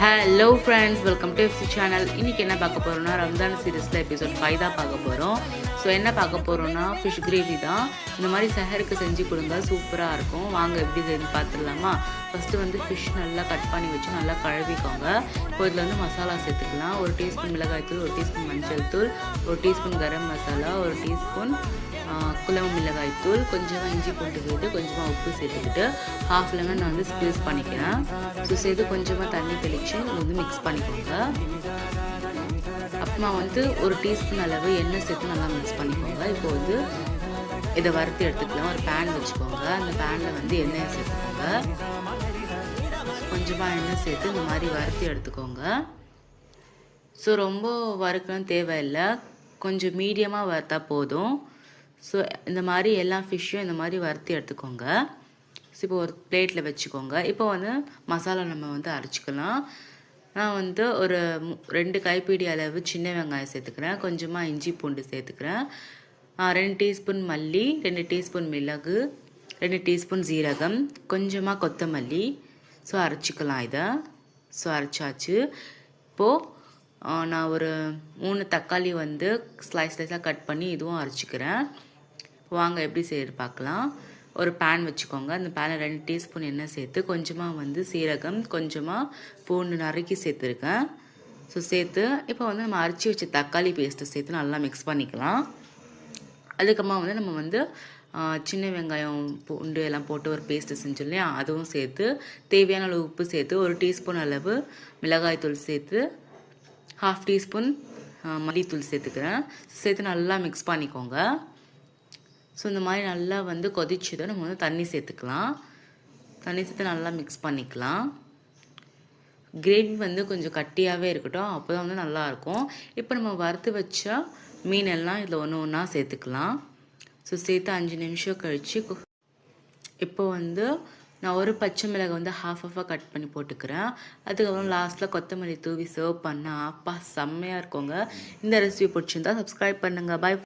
Hello friends, welcome to FC channel. இன்றைக்கி என்ன பார்க்க போகிறோம்னா, ரம்ஜான் சீரீஸில் எபிசோட் 5 தான் பார்க்க போகிறோம். ஸோ என்ன பார்க்க போகிறோன்னா, ஃபிஷ் கிரேவி தான். இந்த மாதிரி சஹருக்கு செஞ்சு கொடுங்க, சூப்பராக இருக்கும். வாங்க எப்படி செஞ்சு பார்த்துடலாமா. ஃபஸ்ட்டு வந்து ஃபிஷ் நல்லா கட் பண்ணி வச்சு நல்லா கழுவிக்கோங்க. இப்போ இதில் வந்து மசாலா சேர்த்துக்கலாம். 1 டீஸ்பூன் மிளகாய்த்தூள், 1 டீஸ்பூன் மஞ்சள் தூள், 1 டீஸ்பூன் கரம் மசாலா, 1 டீஸ்பூன் குழம்பு மிளகாய் தூள், கொஞ்சமாக இஞ்சி பூண்டு விட்டு கொஞ்சமாக உப்பு சேர்த்துக்கிட்டு ஹாஃப் லெமன் நான் வந்து ஸ்க்வீஸ் பண்ணிக்கிறேன். ஸோ சேர்த்து கொஞ்சமாக தண்ணி தெளித்து வந்து மிக்ஸ் பண்ணிக்கோங்க. அப்புறமா வந்து 1 டீஸ்பூன் அளவு எண்ணெய் சேர்த்து நல்லா மிக்ஸ் பண்ணிக்கோங்க. இப்போ வந்து இதை வறுத்து எடுத்துக்கலாம். ஒரு பேன் வச்சுக்கோங்க. அந்த பேனில் வந்து எண்ணெயை சேர்த்துக்கோங்க. கொஞ்சமாக எண்ணெய் சேர்த்து இந்த மாதிரி வறுத்து எடுத்துக்கோங்க. ஸோ ரொம்ப வறுக்கணும் தேவையில்லை, கொஞ்சம் மீடியமாக வறுத்தா போதும். ஸோ இந்த மாதிரி எல்லா ஃபிஷ்ஷும் இந்த மாதிரி வறுத்து எடுத்துக்கோங்க. ஸோ இப்போ ஒரு பிளேட்டில் வச்சுக்கோங்க. இப்போ வந்து மசாலா நம்ம வந்து அரைச்சிக்கலாம். நான் வந்து ஒரு 2 கைப்பிடி அளவு சின்ன வெங்காயம் சேர்த்துக்கிறேன். கொஞ்சமாக இஞ்சி பூண்டு சேர்த்துக்கிறேன். 2 டீஸ்பூன் மல்லி, 2 டீஸ்பூன் மிளகு, 2 டீஸ்பூன் ஜீரகம், கொஞ்சமாக கொத்தமல்லி. ஸோ அரைச்சிக்கலாம் இதை. ஸோ அரைச்சாச்சு. இப்போது நான் ஒரு 3 தக்காளி வந்து ஸ்லைஸாக கட் பண்ணி இதுவும் அரைச்சிக்கிறேன். வாங்க எப்படி செய்ய பார்க்கலாம். ஒரு பேன் வச்சுக்கோங்க. அந்த பேனில் 2 டீஸ்பூன் எண்ணெய் சேர்த்து கொஞ்சமாக வந்து சீரகம், கொஞ்சமாக பூண்டு நறுக்கி சேர்த்துருக்கேன். ஸோ சேர்த்து இப்போ வந்து நம்ம அரைச்சி வச்ச தக்காளி பேஸ்ட்டை சேர்த்து நல்லா மிக்ஸ் பண்ணிக்கலாம். அதுக்கப்புறமா வந்து நம்ம வந்து சின்ன வெங்காயம் பூண்டு எல்லாம் போட்டு ஒரு பேஸ்ட்டு செஞ்சோம் இல்லையா, அதுவும் சேர்த்து தேவையான அளவு உப்பு சேர்த்து 1 டீஸ்பூன் அளவு மிளகாய்த்தூள் சேர்த்து 1/2 டீஸ்பூன் மல்லித்தூள் சேர்த்துக்கிறேன். சேர்த்து நல்லா மிக்ஸ் பண்ணிக்கோங்க. ஸோ இந்த மாதிரி நல்லா வந்து கொதிச்சுதான் நம்ம வந்து தண்ணி சேர்த்துக்கலாம். தண்ணி சேர்த்து நல்லா மிக்ஸ் பண்ணிக்கலாம். கிரேவி வந்து கொஞ்சம் கட்டியாகவே இருக்கட்டும், அப்போ தான் வந்து நல்லாயிருக்கும். இப்போ நம்ம வறுத்து வச்ச மீனெல்லாம் இதில் ஒன்று ஒன்றா சேர்த்துக்கலாம். ஸோ சேர்த்து 5 நிமிஷம் கழித்து இப்போ வந்து நான் ஒரு பச்சை மிளகாய் வந்து ஹாஃபாக கட் பண்ணி போட்டுக்கிறேன். அதுக்கப்புறம் லாஸ்ட்டில் கொத்தமல்லி தூவி சர்வ் பண்ணால் அப்பா செம்மையாக இருக்குங்க. இந்த ரெசிபி பிடிச்சிருந்தா சப்ஸ்கிரைப் பண்ணுங்கள். பாய்.